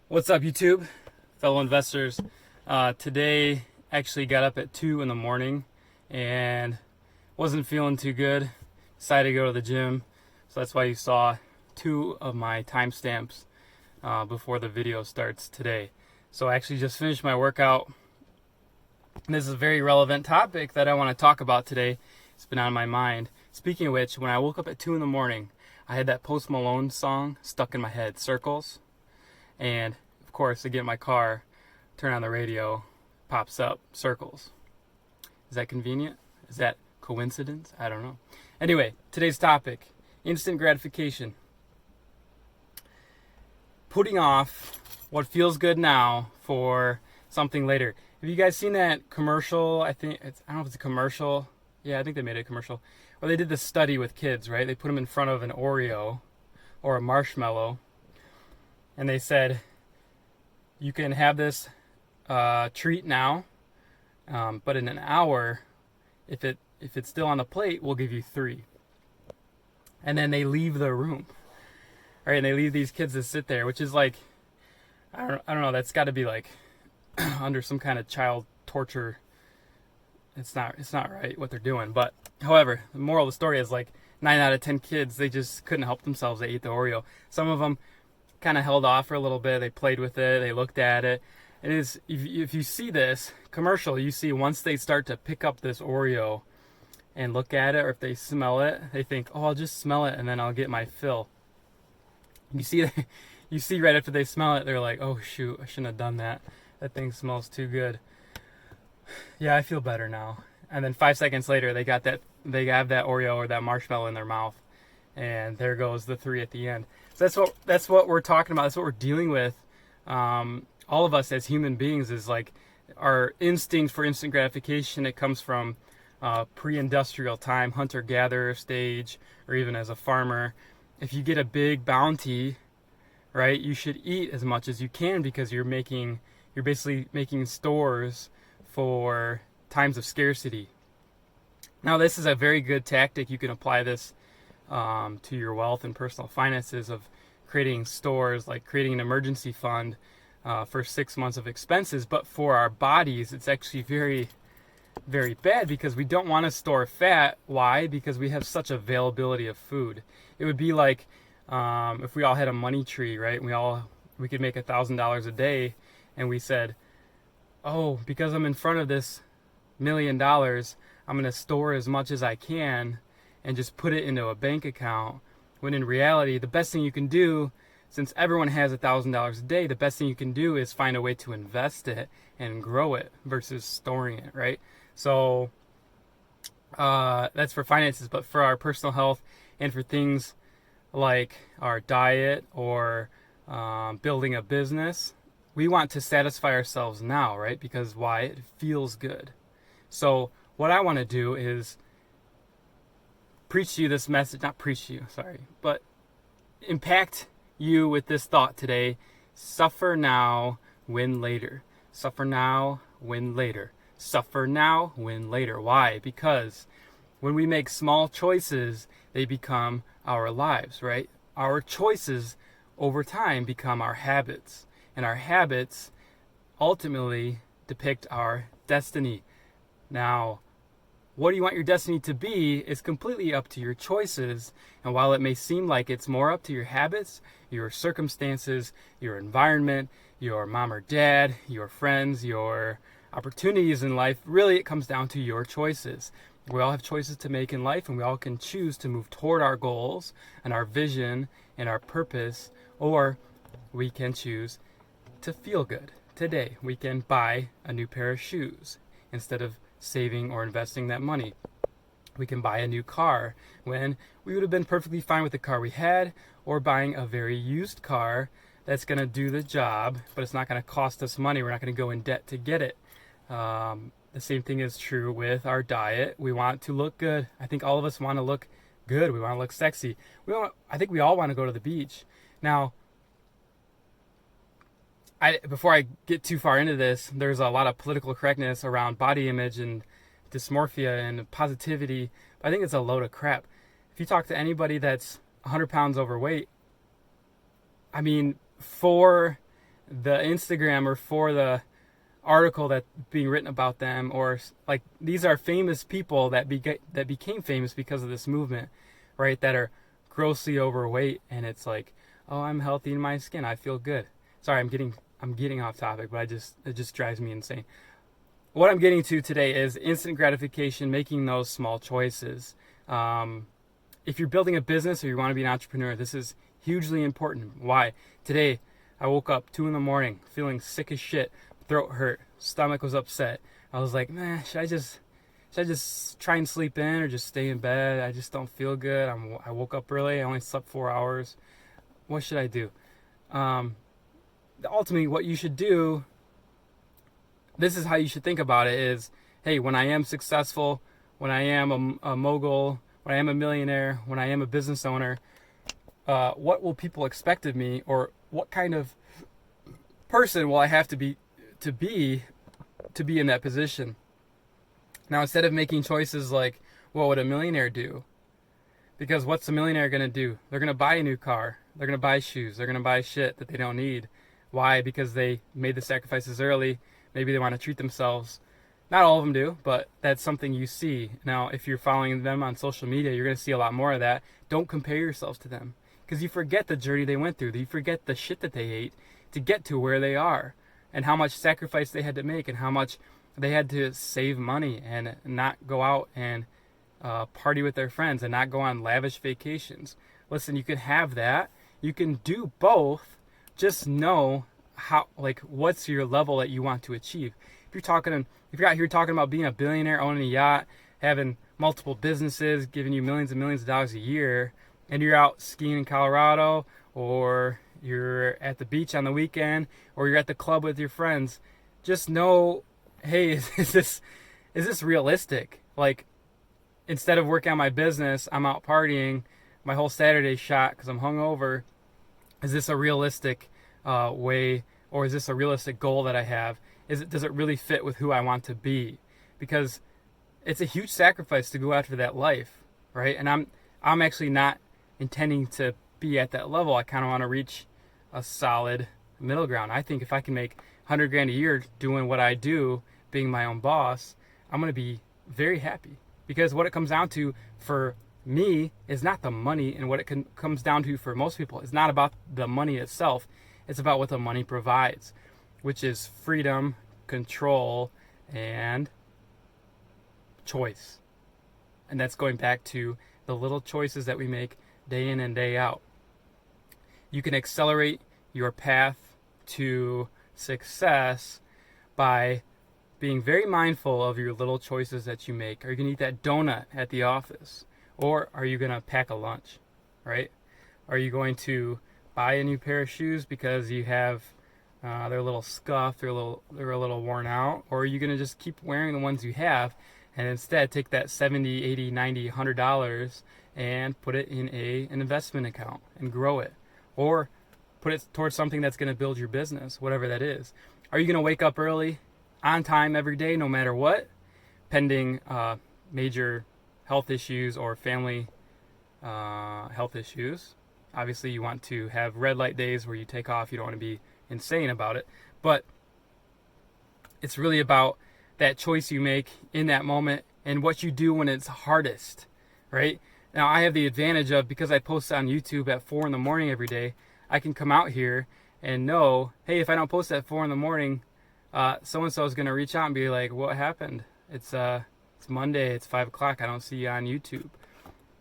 What's up, YouTube, fellow investors? Today, actually got up at 2 in the morning and wasn't feeling too good. Decided to go to the gym, so that's why you saw two of my timestamps before the video starts today. So I actually just finished my workout. This is a very relevant topic that I want to talk about today. It's been on my mind. Speaking of which, when I woke up at 2 in the morning, I had that Post Malone song stuck in my head, Circles. And of course, I get in my car, turn on the radio, pops up Circles. Is that convenient? Is that coincidence? I don't know. Anyway, today's topic, instant gratification. Putting off what feels good now for something later. Have you guys seen that commercial? I don't know if it's a commercial. Yeah, I think they made a commercial. Where they did this study with kids, right? They put them in front of an Oreo or a marshmallow. And they said, you can have this treat now, but in an hour, if it's still on the plate, we'll give you 3. And then they leave the room, right? And they leave these kids to sit there, which is like, I don't know. That's got to be like under some kind of child torture. It's not right what they're doing. But however, the moral of the story is like 9 out of 10 kids, they just couldn't help themselves. They ate the Oreo. Some of them kind of held off for a little bit. They played with it. They looked at it. It is, if you see this commercial, you see once they start to pick up this Oreo and look at it, or if they smell it, they think, oh, I'll just smell it and then I'll get my fill. You see right after they smell it, they're like, oh shoot, I shouldn't have done that. That thing smells too good. Yeah, I feel better now. And then 5 seconds later, they have that Oreo or that marshmallow in their mouth, and there goes the 3 at the end. So that's what we're talking about. That's what we're dealing with. All of us as human beings is like our instinct for instant gratification. It comes from pre-industrial time, hunter-gatherer stage, or even as a farmer. If you get a big bounty, right, you should eat as much as you can because you're basically making stores for times of scarcity. Now, this is a very good tactic. You can apply this to your wealth and personal finances of creating stores, like creating an emergency fund for 6 months of expenses. But for our bodies, it's actually very, very bad because we don't want to store fat. Why? Because we have such availability of food. It would be like if we all had a money tree, right? We could make $1,000 a day, and we said, oh, because I'm in front of this $1 million, I'm going to store as much as I can and just put it into a bank account. When in reality, the best thing you can do, since everyone has $1,000 a day, the best thing you can do is find a way to invest it and grow it versus storing it, right? So that's for finances, but for our personal health and for things like our diet or building a business, we want to satisfy ourselves now, right? Because why? It feels good. So what I want to do is preach to you this message, not preach to you, sorry, but impact you with this thought today. Suffer now, win later. Suffer now, win later. Suffer now, win later. Why? Because when we make small choices, they become our lives, right? Our choices over time become our habits. And our habits ultimately depict our destiny. Now, what do you want your destiny to be is completely up to your choices. And while it may seem like it's more up to your habits, your circumstances, your environment, your mom or dad, your friends, your opportunities in life, really it comes down to your choices. We all have choices to make in life, and we all can choose to move toward our goals and our vision and our purpose, or we can choose to feel good. Today, we can buy a new pair of shoes instead of saving or investing that money. We can buy a new car when we would have been perfectly fine with the car we had, or buying a very used car that's going to do the job, but it's not going to cost us money. We're not going to go in debt to get it. The same thing is true with our diet. We want to look good. I think all of us want to look good. We want to look sexy. I think we all want to go to the beach. Now, before I get too far into this, there's a lot of political correctness around body image and dysmorphia and positivity. I think it's a load of crap. If you talk to anybody that's 100 pounds overweight, I mean, for the Instagram or for the article that's being written about them, or like these are famous people that became famous because of this movement, right? That are grossly overweight, and it's like, oh, I'm healthy in my skin, I feel good. Sorry, I'm getting off topic, but it just drives me insane. What I'm getting to today is instant gratification, making those small choices. If you're building a business or you want to be an entrepreneur, this is hugely important. Why? Today, I woke up 2 a.m. feeling sick as shit, throat hurt, stomach was upset. I was like, man, should I just try and sleep in or just stay in bed? I just don't feel good. I woke up early. I only slept 4 hours. What should I do? Ultimately, what you should do, this is how you should think about it, is, hey, when I am successful, when I am a mogul, when I am a millionaire, when I am a business owner, what will people expect of me, or what kind of person will I have to be in that position? Now, instead of making choices like, what would a millionaire do? Because what's a millionaire going to do? They're going to buy a new car. They're going to buy shoes. They're going to buy shit that they don't need. Why? Because they made the sacrifices early. Maybe they want to treat themselves. Not all of them do, but that's something you see. Now, if you're following them on social media, you're going to see a lot more of that. Don't compare yourselves to them, because you forget the journey they went through. You forget the shit that they ate to get to where they are, and how much sacrifice they had to make, and how much they had to save money and not go out and party with their friends and not go on lavish vacations. Listen, you can have that. You can do both. Just know what's your level that you want to achieve. If you're out here talking about being a billionaire, owning a yacht, having multiple businesses, giving you millions and millions of dollars a year, and you're out skiing in Colorado, or you're at the beach on the weekend, or you're at the club with your friends, just know, hey, is this realistic? Like, instead of working on my business, I'm out partying, my whole Saturday's shot because I'm hungover. Is this a realistic way, or is this a realistic goal that I have? Does it really fit with who I want to be? Because it's a huge sacrifice to go after that life, right? And I'm actually not intending to be at that level. I kind of want to reach a solid middle ground. I think if I can make 100 grand a year doing what I do, being my own boss, I'm going to be very happy. Because what it comes down to for me is not the money, and what it comes down to for most people is not about the money itself. It's about what the money provides, which is freedom, control, and choice. And that's going back to the little choices that we make day in and day out. You can accelerate your path to success by being very mindful of your little choices that you make. Are you going to eat that donut at the office? Or are you going to pack a lunch, right? Are you going to buy a new pair of shoes because you have they're a little scuffed, they're a little worn out? Or are you going to just keep wearing the ones you have and instead take that $70, $80, $90, $100 and put it in an investment account and grow it? Or put it towards something that's going to build your business, whatever that is. Are you going to wake up early, on time every day, no matter what, pending major health issues or family health issues? Obviously, you want to have red light days where you take off. You don't want to be insane about it. But it's really about that choice you make in that moment and what you do when it's hardest, right? Now, I have the advantage of, because I post on YouTube at 4 in the morning every day, I can come out here and know, hey, if I don't post at 4 in the morning, so-and-so is going to reach out and be like, what happened? It's Monday, it's 5 o'clock, I don't see you on YouTube.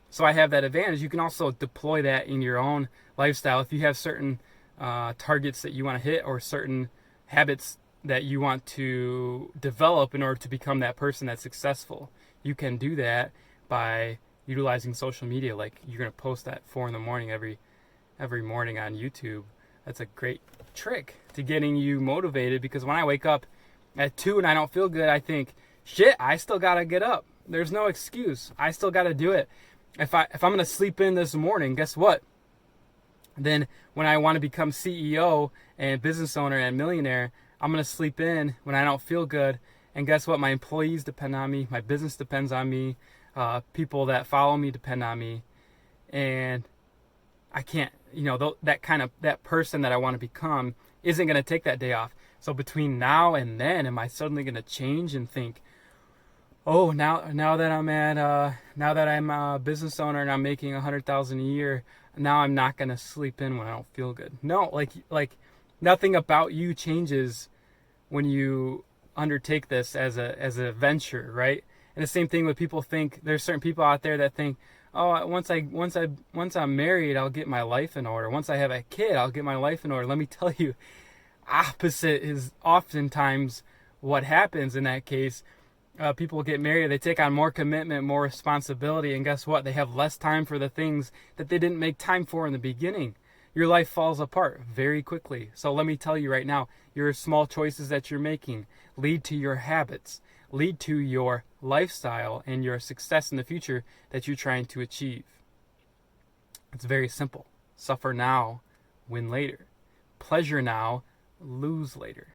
So I have that advantage. You can also deploy that in your own lifestyle. If you have certain targets that you want to hit, or certain habits that you want to develop in order to become that person that's successful, you can do that by utilizing social media. Like, you're going to post at 4 in the morning every morning on YouTube. That's a great trick to getting you motivated, because when I wake up at 2 and I don't feel good, I think, shit, I still got to get up. There's no excuse. I still got to do it. If I'm going to sleep in this morning, guess what? Then when I want to become CEO and business owner and millionaire, I'm going to sleep in when I don't feel good. And guess what? My employees depend on me. My business depends on me. People that follow me depend on me. And I can't, that person that I want to become isn't going to take that day off. So between now and then, am I suddenly going to change and think, oh, now that I'm a business owner and I'm making 100,000 a year, now I'm not going to sleep in when I don't feel good? No, like nothing about you changes when you undertake this as a venture, right? And the same thing with people think. There's certain people out there that think, oh, once I'm married, I'll get my life in order. Once I have a kid, I'll get my life in order. Let me tell you, opposite is oftentimes what happens in that case. People get married, they take on more commitment, more responsibility, and guess what? They have less time for the things that they didn't make time for in the beginning. Your life falls apart very quickly. So let me tell you right now, your small choices that you're making lead to your habits, lead to your lifestyle and your success in the future that you're trying to achieve. It's very simple. Suffer now, win later. Pleasure now, lose later.